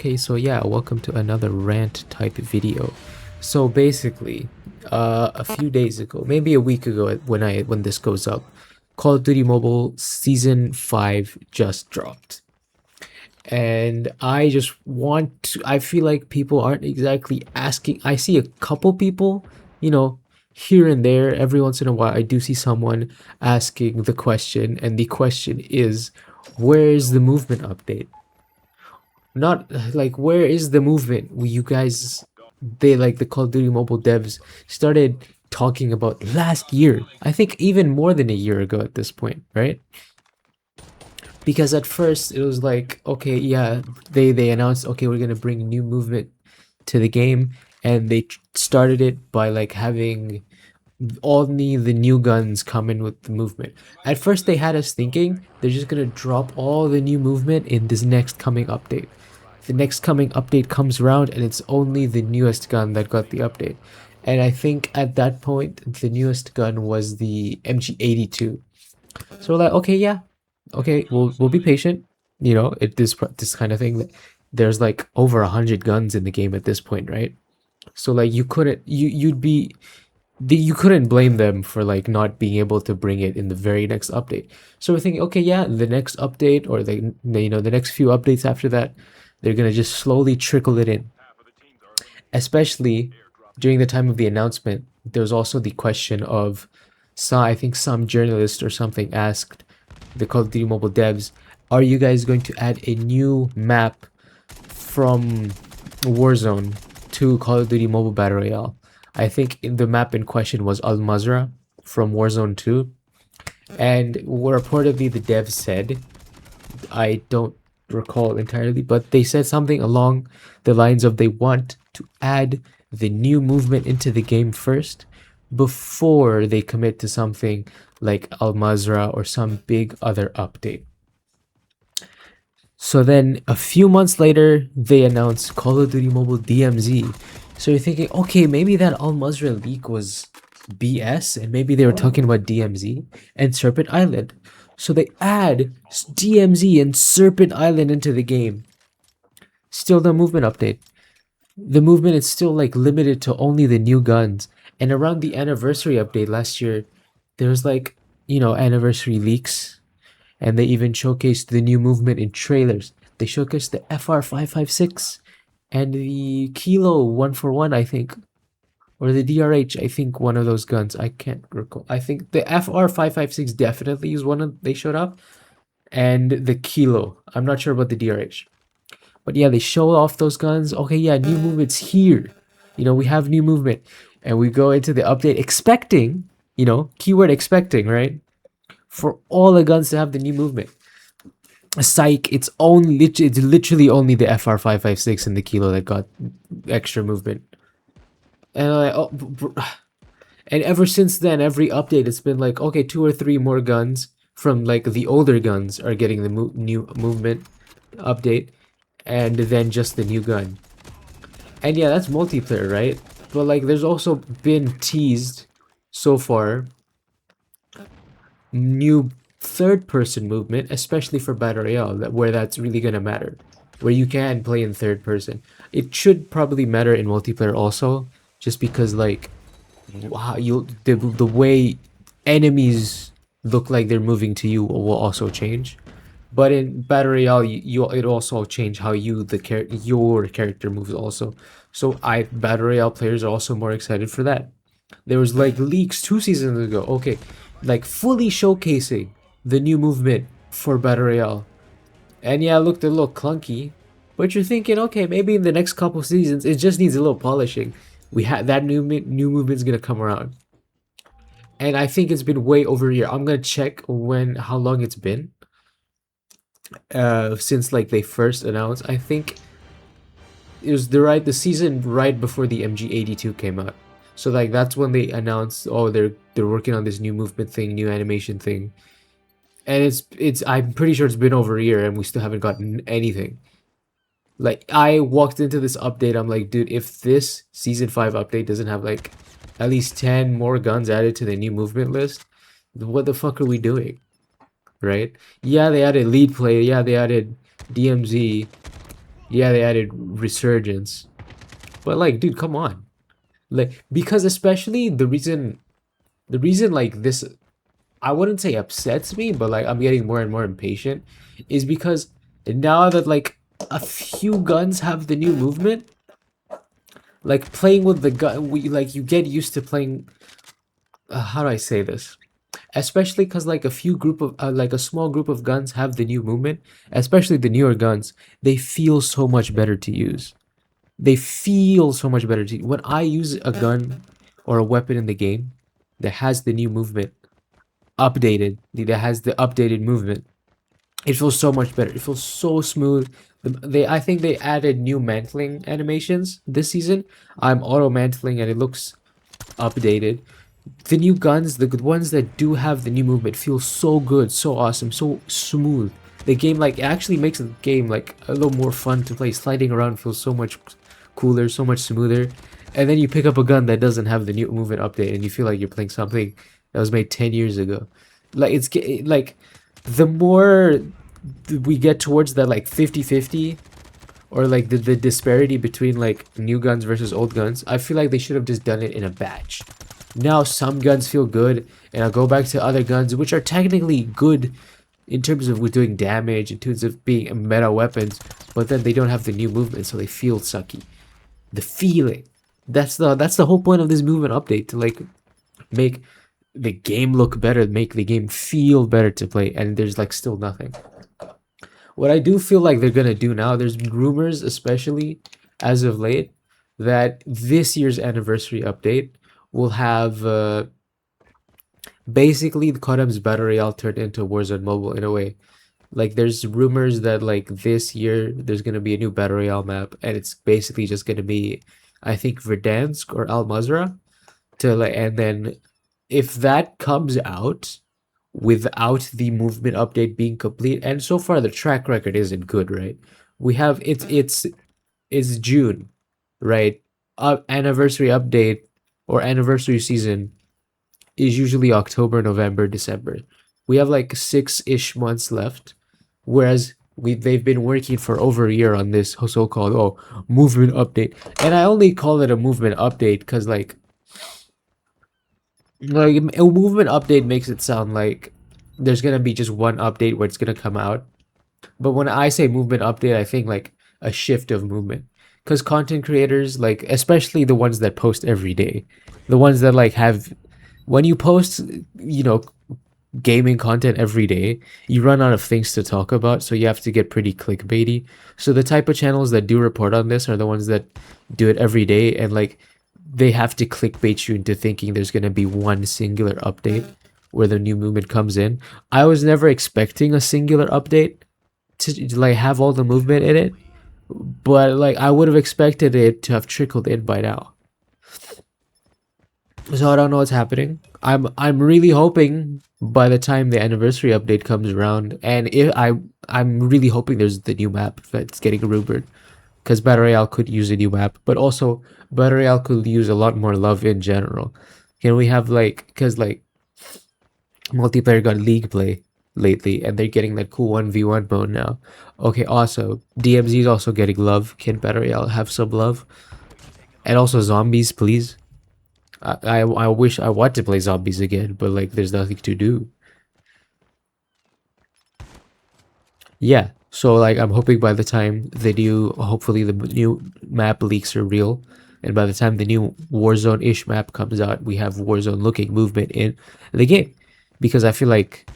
Okay, so yeah, welcome to another rant type video. So basically, a few days ago, maybe a week ago when this goes up, Call of Duty Mobile Season 5 just dropped. And I feel like people aren't exactly asking. I see a couple people, you know, here and there, every once in a while, I do see someone asking the question, and the question is, where's the movement update? Not like, where is the movement? You guys, they like the Call of Duty mobile devs started talking about last year. I think even more than a year ago at this point, right? Because at first it was like, okay, yeah, they announced, okay, we're gonna bring new movement to the game, and they started it by like having only the new guns come in with the movement. At first they had us thinking they're just gonna drop all the new movement in this next coming update. The next coming update comes around and it's only the newest gun that got the update. And I think at that point the newest gun was the MG82. So we're like, okay, yeah, okay, we'll be patient. You know, this kind of thing. There's like over 100 guns in the game at this point, right? So like you couldn't blame them for like not being able to bring it in the very next update. So we're thinking, okay, yeah, the next update or the next few updates after that, they're gonna just slowly trickle it in. Especially during the time of the announcement, there's also the question of, I think some journalist or something asked the Call of Duty mobile devs, "Are you guys going to add a new map from Warzone to Call of Duty Mobile Battle Royale?" I think the map in question was Al Mazrah from Warzone 2. And reportedly the devs said, I don't recall entirely, but they said something along the lines of they want to add the new movement into the game first before they commit to something like Al Mazrah or some big other update. So then a few months later, they announced Call of Duty Mobile DMZ. So you're thinking, okay, maybe that Al Mazrah leak was BS and maybe they were talking about DMZ and Serpent Island. So they add DMZ and Serpent Island into the game. Still no movement update. The movement is still like limited to only the new guns. And around the anniversary update last year, there was like, anniversary leaks, and they even showcased the new movement in trailers. They showcased the FR556 and the Kilo 141, I think, or the DRH. I think one of those guns. I can't recall. I think the FR556 definitely is one of they showed up, and the Kilo. I'm not sure about the DRH, but yeah, they show off those guns. Okay, yeah, new movement's here. We have new movement, and we go into the update expecting, keyword expecting, right? For all the guns to have the new movement. Psych, it's literally only the FR556 and the Kilo that got extra movement. And and ever since then, every update it's been like, okay, 2 or 3 more guns from like the older guns are getting the new movement update, and then just the new gun. And yeah, that's multiplayer, right? But like, there's also been teased so far new third-person movement, especially for Battle Royale, where that's really gonna matter, where you can play in third person. It should probably matter in multiplayer also, just because like, wow, the way enemies look like they're moving to you will also change. But in Battle Royale, it also change how your character moves also. So Battle Royale players are also more excited for that. There was like leaks 2 seasons ago. Okay, like fully showcasing the new movement for Battle Royale. And yeah, it looked a little clunky, but you're thinking, okay, maybe in the next couple seasons it just needs a little polishing. We had that new movement's gonna come around, and I think it's been way over a year. I'm gonna check how long it's been since like they first announced. I think it was the season right before the MG82 came out. So like that's when they announced, oh, they're working on this new movement thing, new animation thing. And it's I'm pretty sure it's been over a year and we still haven't gotten anything. Like, I walked into this update, I'm like, dude, if this season 5 update doesn't have like at least 10 more guns added to the new movement list, what the fuck are we doing? Right? Yeah, they added lead play, yeah, they added DMZ, Yeah, they added resurgence. But like, dude, come on. Like, because especially the reason like this, I wouldn't say upsets me, but like I'm getting more and more impatient, is because now that like a few guns have the new movement, like playing with the gun, we like you get used to playing. How do I say this? Especially because like a few group of like a small group of guns have the new movement, especially the newer guns. They feel so much better to use. They feel so much better to when I use a gun or a weapon in the game that has the new movement updated, that has the updated movement. It feels so much better. It feels so smooth. I think they added new mantling animations this season. I'm auto mantling and it looks updated. The new guns, the good ones that do have the new movement, feel so good, so awesome, so smooth. The game like actually makes the game like a little more fun to play. Sliding around feels so much cooler, so much smoother. And then you pick up a gun that doesn't have the new movement update, and you feel like you're playing something that was made 10 years ago. Like like the more we get towards that like 50-50, or like the disparity between like new guns versus old guns, I feel like they should have just done it in a batch. Now some guns feel good, and I'll go back to other guns which are technically good in terms of doing damage, in terms of being meta weapons, but then they don't have the new movement, so they feel sucky. The feeling. That's the whole point of this movement update, to like make the game look better, make the game feel better to play, and there's like still nothing. What I do feel like they're gonna do now, there's been rumors, especially as of late, that this year's anniversary update will have basically the CODM's battle royale turned into Warzone Mobile in a way. Like there's rumors that like this year there's gonna be a new battle royale map, and it's basically just gonna be, I think, Verdansk or Al Mazrah to like, and then if that comes out without the movement update being complete, and so far the track record isn't good, right? We have it's June, right? Anniversary update or anniversary season is usually October, November, December. We have like 6-ish months left, whereas they've been working for over a year on this so-called movement update, and I only call it a movement update because like a movement update makes it sound like there's gonna be just one update where it's gonna come out. But when I say movement update, I think like a shift of movement. Because content creators, like especially the ones that post every day, the ones that like have, when you post, you know, gaming content every day, you run out of things to talk about, so you have to get pretty clickbaity. So the type of channels that do report on this are the ones that do it every day, and like they have to clickbait you into thinking there's gonna be one singular update where the new movement comes in. I was never expecting a singular update to like have all the movement in it, but like I would have expected it to have trickled in by now. So I don't know what's happening. I'm really hoping by the time the anniversary update comes around, and if I'm really hoping there's the new map that's getting rumored, because Battle Royale could use a new map, but also Battle Royale could use a lot more love in general. Can we have like, because like multiplayer got league play lately, and they're getting that cool 1v1 mode now. Okay, also DMZ is also getting love. Can Battle Royale have some love? And also zombies, please. I wish I want to play zombies again, but like there's nothing to do. Yeah, so like I'm hoping by the time hopefully the new map leaks are real, and by the time the new Warzone-ish map comes out, we have Warzone-looking movement in the game. Because I feel like,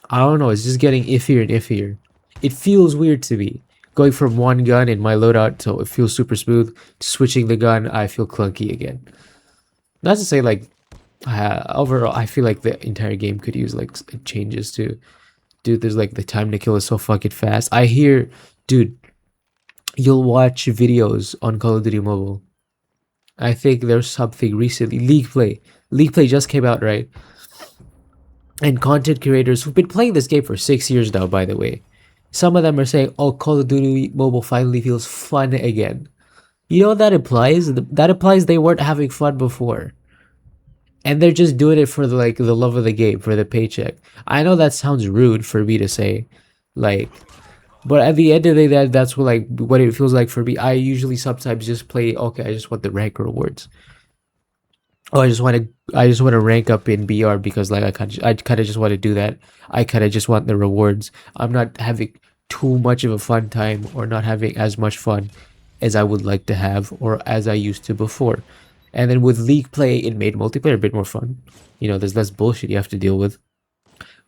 I don't know, it's just getting iffier and iffier. It feels weird to me. Going from one gun in my loadout to it feels super smooth, to switching the gun, I feel clunky again. Not to say like, overall, I feel like the entire game could use like changes too. Dude, there's like the time to kill is so fucking fast. I hear, dude, you'll watch videos on Call of Duty Mobile. I think there's something recently. League Play just came out, right? And content creators who've been playing this game for 6 years now, by the way. Some of them are saying, oh, Call of Duty Mobile finally feels fun again. You know what that implies? That implies they weren't having fun before. And they're just doing it for the love of the game, for the paycheck. I know that sounds rude for me to say, like, But at the end of the day, that's what like what it feels like for me. I usually sometimes just play. Okay, I just want the rank rewards. Oh, I just want to rank up in BR because like I kind of just want to do that. I kind of just want the rewards. I'm not having too much of a fun time or not having as much fun as I would like to have or as I used to before. And then with League play, it made multiplayer a bit more fun. You know, there's less bullshit you have to deal with.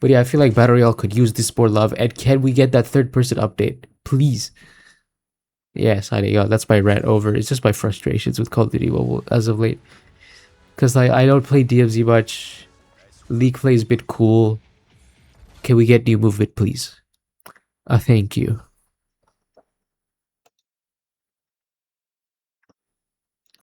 But yeah, I feel like Battle Royale could use this more love. And can we get that third person update, please? Yes, I go. That's my rant over. It's just my frustrations with Call of Duty Mobile as of late. Because like I don't play DMZ much. League play is a bit cool. Can we get new movement, please? Thank you.